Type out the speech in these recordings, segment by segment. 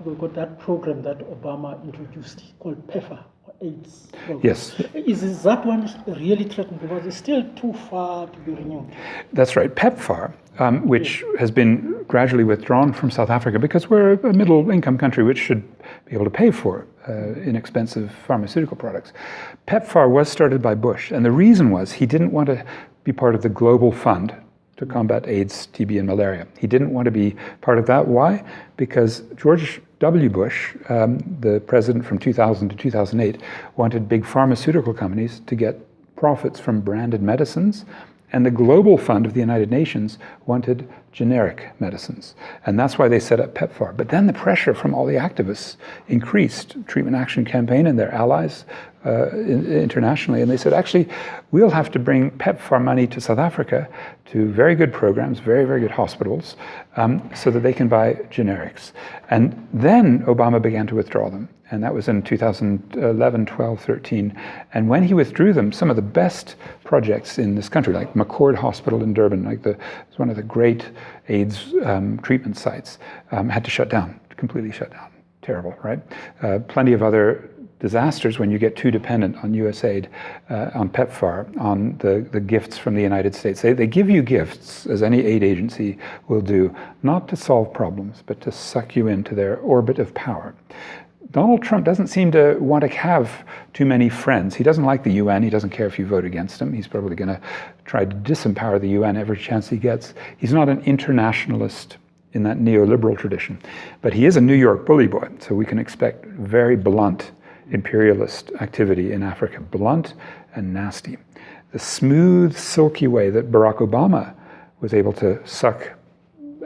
We've got that program that Obama introduced called PEPFAR, or AIDS program. Yes. Is that one really threatened because it's still too far to be renewed? That's right. PEPFAR, which has been gradually withdrawn from South Africa because we're a middle-income country which should be able to pay for inexpensive pharmaceutical products. PEPFAR was started by Bush, and the reason was he didn't want to be part of the global fund to combat AIDS, TB, and malaria. He didn't want to be part of that. Why? Because George W. Bush, the president from 2000 to 2008, wanted big pharmaceutical companies to get profits from branded medicines, and the Global Fund of the United Nations wanted generic medicines. And that's why they set up PEPFAR. But then the pressure from all the activists increased, Treatment Action Campaign and their allies internationally, and they said, actually, we'll have to bring PEPFAR money to South Africa to very good programs, very, very good hospitals, so that they can buy generics. And then Obama began to withdraw them. And that was in 2011, 12, 13. And when he withdrew them, some of the best projects in this country, like McCord Hospital in Durban, it's one of the great AIDS treatment sites, had to shut down, completely shut down. Terrible, right? Plenty of other disasters when you get too dependent on USAID, on PEPFAR, on the gifts from the United States. They give you gifts, as any aid agency will do, not to solve problems, but to suck you into their orbit of power. Donald Trump doesn't seem to want to have too many friends. He doesn't like the UN. He doesn't care if you vote against him. He's probably going to try to disempower the UN every chance he gets. He's not an internationalist in that neoliberal tradition. But he is a New York bully boy, so we can expect very blunt imperialist activity in Africa. Blunt and nasty. The smooth, silky way that Barack Obama was able to suck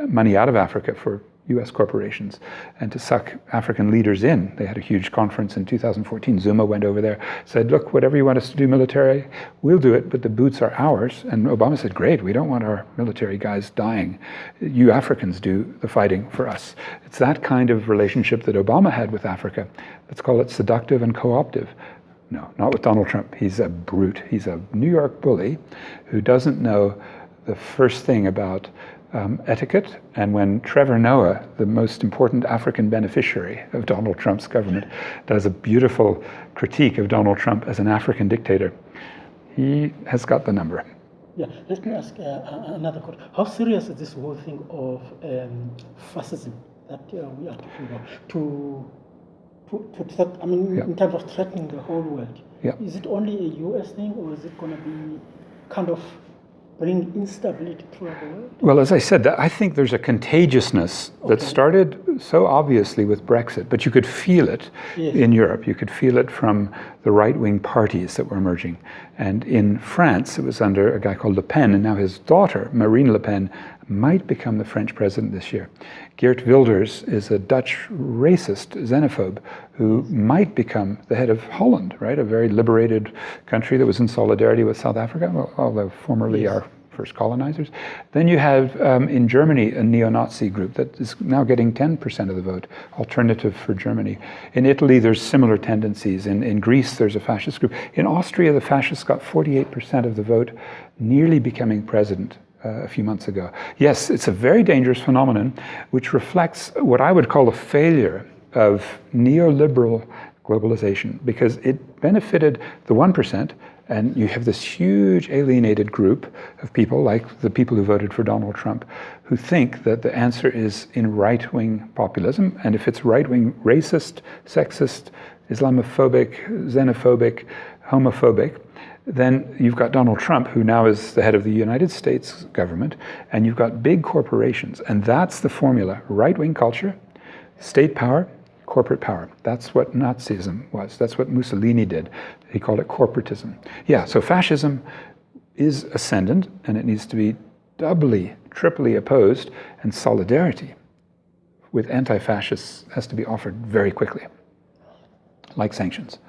money out of Africa for US corporations and to suck African leaders in. They had a huge conference in 2014. Zuma went over there, said, look, whatever you want us to do military, we'll do it, but the boots are ours. And Obama said, great, we don't want our military guys dying. You Africans do the fighting for us. It's that kind of relationship that Obama had with Africa. Let's call it seductive and co-optive. No, not with Donald Trump. He's a brute. He's a New York bully who doesn't know the first thing about etiquette. And when Trevor Noah, the most important African beneficiary of Donald Trump's government, does a beautiful critique of Donald Trump as an African dictator, he has got the number. Yeah, let me ask another question. How serious is this whole thing of fascism that we are talking about? In terms of threatening the whole world, is it only a US thing, or is it going to be kind of bring instability throughout the world? Well, as I said, I think there's a contagiousness that started so obviously with Brexit, but you could feel it in Europe. You could feel it from the right-wing parties that were emerging. And in France, it was under a guy called Le Pen, and now his daughter, Marine Le Pen, might become the French president this year. Geert Wilders is a Dutch racist xenophobe who might become the head of Holland, right? A very liberated country that was in solidarity with South Africa, although formerly our first colonizers. Then you have in Germany a neo-Nazi group that is now getting 10% of the vote, Alternative for Germany. In Italy, there's similar tendencies. In Greece, there's a fascist group. In Austria, the fascists got 48% of the vote, nearly becoming president a few months ago. Yes, it's a very dangerous phenomenon, which reflects what I would call a failure of neoliberal globalization, because it benefited the 1%, and you have this huge alienated group of people, like the people who voted for Donald Trump, who think that the answer is in right-wing populism, and if it's right-wing racist, sexist, Islamophobic, xenophobic, homophobic, then you've got Donald Trump, who now is the head of the United States government, and you've got big corporations. And that's the formula: right-wing culture, state power, corporate power. That's what Nazism was. That's what Mussolini did. He called it corporatism. Yeah, so fascism is ascendant, and it needs to be doubly, triply opposed, and solidarity with anti-fascists has to be offered very quickly, like sanctions.